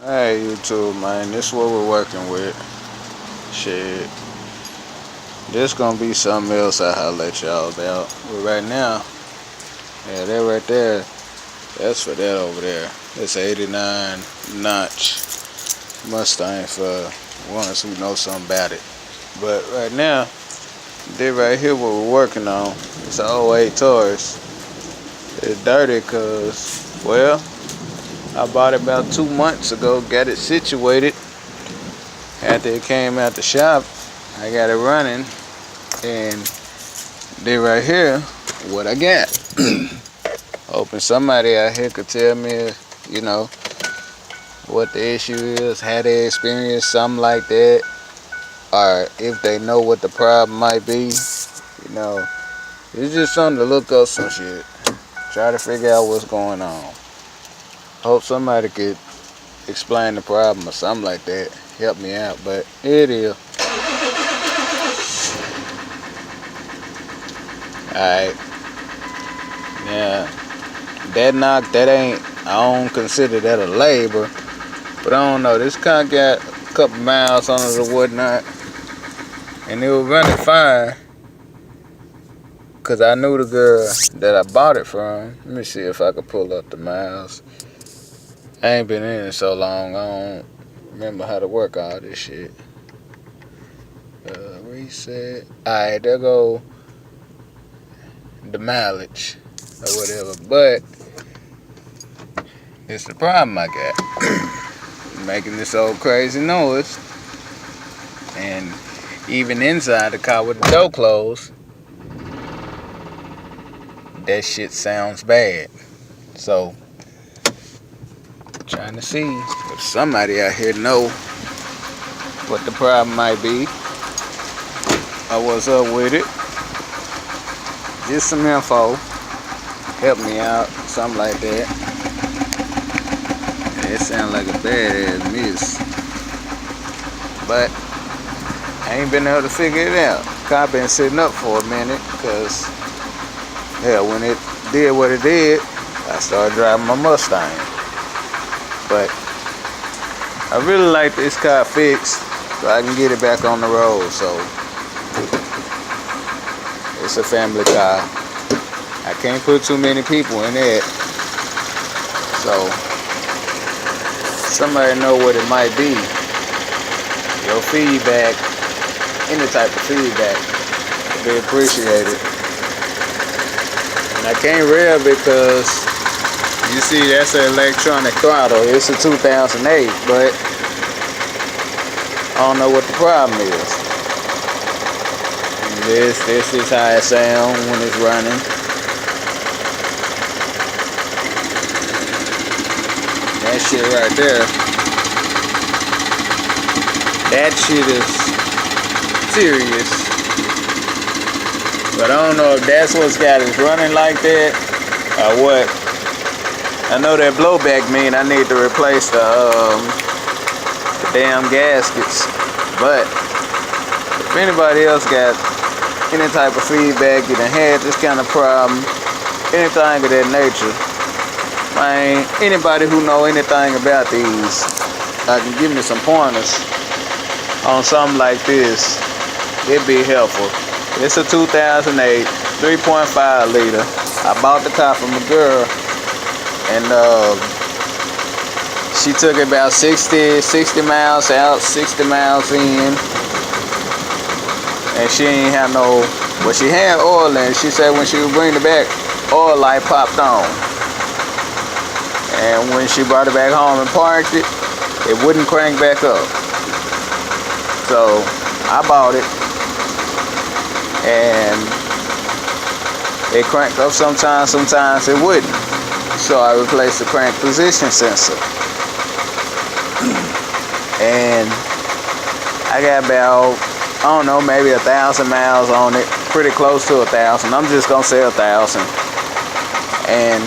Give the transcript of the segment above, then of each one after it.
Hey YouTube, man, this is what we're working with. Shit, this gonna be something else I'll let y'all about. But right now, yeah, that right there, that's for that over there. It's 89 notch Mustang for ones who know something about it. But right now, this right here what we're working on. It's an '08 Taurus. It's dirty cause, well, I bought it about 2 months ago, got it situated. After it came out the shop, I got it running, and they right here, what I got. Hoping somebody out here could tell me, you know, what the issue is, how they experience something like that, or if they know what the problem might be. You know, it's just something to look up some shit. Try to figure out what's going on. Hope somebody could explain the problem or something like that. Help me out, but it is. Alright. Yeah. That knock, that ain't, I don't consider that a labor. But I don't know. This car got a couple miles on it or whatnot. And it was running fine. Because I knew the girl that I bought it from. Let me see if I could pull up the miles. I ain't been in it so long, I don't remember how to work all this shit. Reset. Alright, there go the mileage or whatever. But it's the problem I got. Making this old crazy noise. And even inside the car with the door closed, that shit sounds bad. So trying to see if somebody out here know what the problem might be or what's up with it. Just some info. Help me out. Something like that. It sounds like a badass miss. But I ain't been able to figure it out. Car been sitting up for a minute because, yeah, when it did what it did, I started driving my Mustang. But I really like this car fixed so I can get it back on the road. So it's a family car. I can't put too many people in it. So somebody know what it might be. Your feedback, any type of feedback, would be appreciated. And I can't rev because you see, that's an electronic throttle. It's a 2008, but I don't know what the problem is. And this is how it sounds when it's running. That shit right there. That shit is serious. But I don't know if that's what's got it running like that or what. I know that blowback mean I need to replace the damn gaskets. But if anybody else got any type of feedback, you done had this kind of problem, anything of that nature, man, anybody who know anything about these, can give me some pointers on something like this, it'd be helpful. It's a 2008 3.5 liter. I bought the car from a girl. And she took about 60 miles out, 60 miles in. And she ain't have no, well, she had oil in it. She said when she would bring it back, oil light popped on. And when she brought it back home and parked it, it wouldn't crank back up. So I bought it. And it cranked up sometimes it wouldn't. So I replaced the crank position sensor. And I got about, I don't know, maybe 1,000 miles on it. Pretty close to 1,000. I'm just gonna say 1,000. And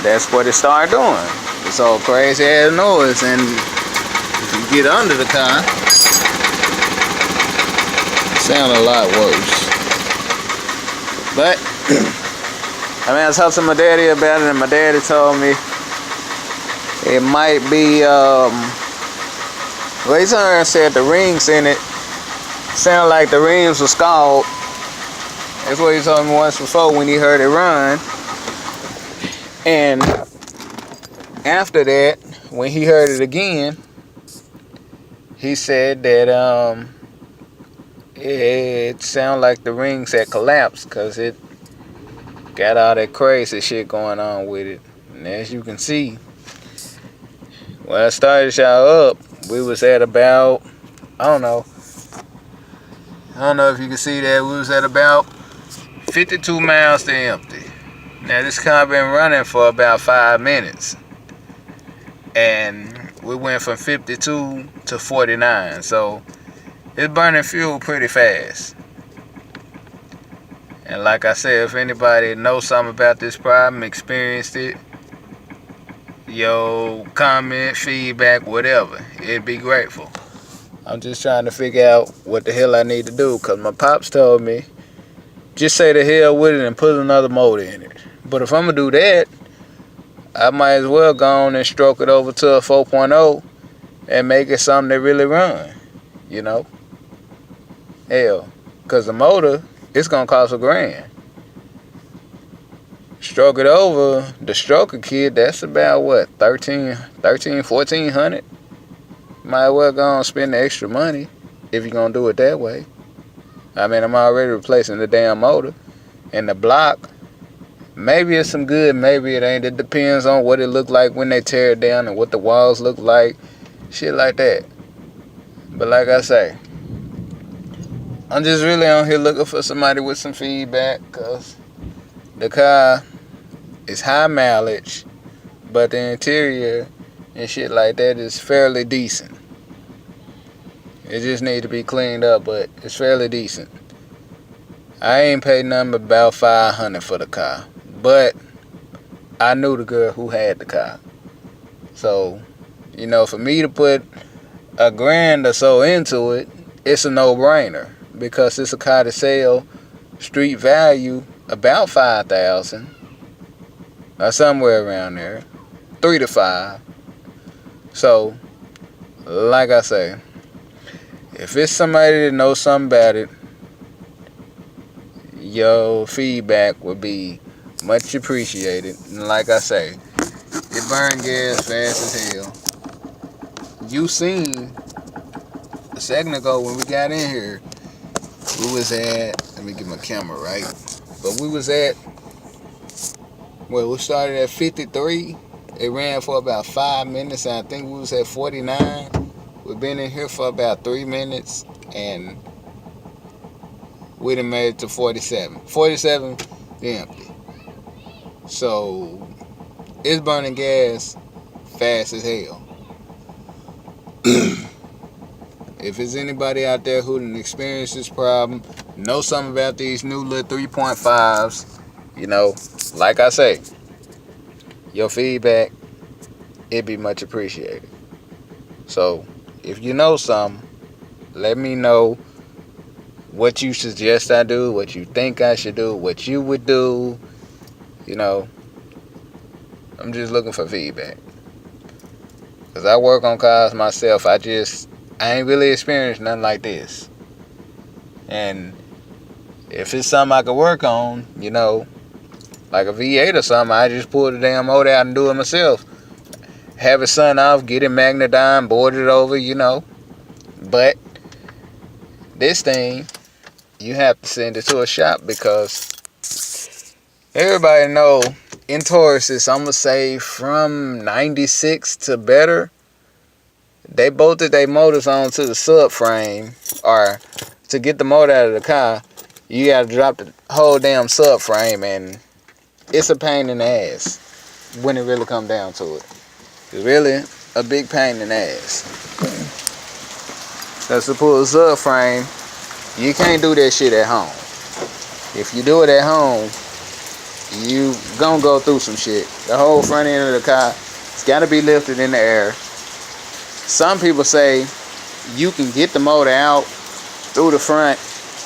that's what it started doing. It's all crazy ass noise. And if you get under the car, it sounds a lot worse. But I mean, I talked to my daddy about it, and my daddy told me It might be, well, he turned around and said the rings in it sound like the rims were scald. That's what he told me once before when he heard it run. And after that, when he heard it again, he said that it sounded like the rings had collapsed because it got all that crazy shit going on with it. And as you can see, when I started y'all up, we was at about, I don't know if you can see that, we was at about 52 miles to empty. Now this car been running for about 5 minutes. And we went from 52 to 49. So it's burning fuel pretty fast. And like I said, if anybody knows something about this problem, experienced it, yo, comment, feedback, whatever, it'd be grateful. I'm just trying to figure out what the hell I need to do, because my pops told me, just say the hell with it and put another motor in it. But if I'm going to do that, I might as well go on and stroke it over to a 4.0 and make it something that really run, you know? Hell, because the motor, it's going to cost $1,000. Stroke it over, the stroker kit, that's about what, 1400. Might as well go and spend the extra money if you're going to do it that way. I mean, I'm already replacing the damn motor. And the block, maybe it's some good, maybe it ain't. It depends on what it look like when they tear it down and what the walls look like. Shit like that. But like I say, I'm just really on here looking for somebody with some feedback, because the car is high mileage, but the interior and shit like that is fairly decent. It just need to be cleaned up, but it's fairly decent. I ain't paid nothing but about $500 for the car, but I knew the girl who had the car. So, you know, for me to put $1,000 or so into it, it's a no-brainer, because it's a car to sell street value about $5,000 or somewhere around there, 3 to 5. So, like I say, if it's somebody that knows something about it, your feedback would be much appreciated. And like I say, it burn gas fast as hell. You seen a second ago when we got in here, we was at, let me get my camera right, but we was at, well, we started at 53. It ran for about 5 minutes, and I think we was at 49. We've been in here for about 3 minutes, and we done made it to 47. 47 empty. So, it's burning gas fast as hell. If there's anybody out there who done experienced this problem, know something about these new little 3.5s, you know, like I say, your feedback, it'd be much appreciated. So, if you know something, let me know what you suggest I do, what you think I should do, what you would do. You know, I'm just looking for feedback. Because I work on cars myself. I ain't really experienced nothing like this. And if it's something I could work on, you know, like a V8 or something, I just pull the damn motor out and do it myself. Have it sun off, get it magnetized, board it over, you know. But this thing, you have to send it to a shop, because everybody know in Taurus, I'm going to say from 96 to better, they bolted their motors onto the subframe, or to get the motor out of the car, you got to drop the whole damn subframe, and it's a pain in the ass when it really come down to it. It's really a big pain in the ass. Because to pull the subframe, you can't do that shit at home. If you do it at home, you gonna go through some shit. The whole front end of the car, it's gotta be lifted in the air. Some people say you can get the motor out through the front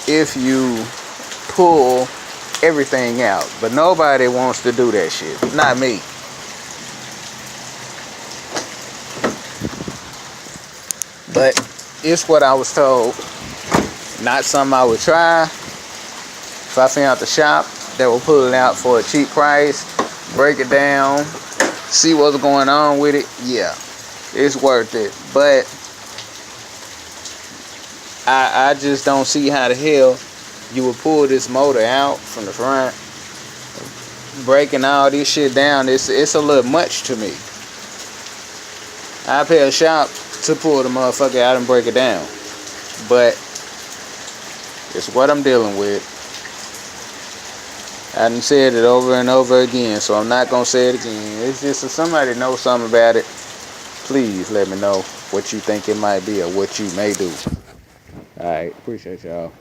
if you pull everything out, but nobody wants to do that shit. Not me. But it's what I was told. Not something I would try. If I found the shop that will pull it out for a cheap price, break it down, see what's going on with it, yeah, it's worth it. But I just don't see how the hell you would pull this motor out from the front, breaking all this shit down. It's a little much to me. I pay a shop to pull the motherfucker out and break it down, but it's what I'm dealing with. I done said it over and over again, so I'm not gonna say it again. It's just if somebody knows something about it, please let me know what you think it might be or what you may do. Alright, appreciate y'all.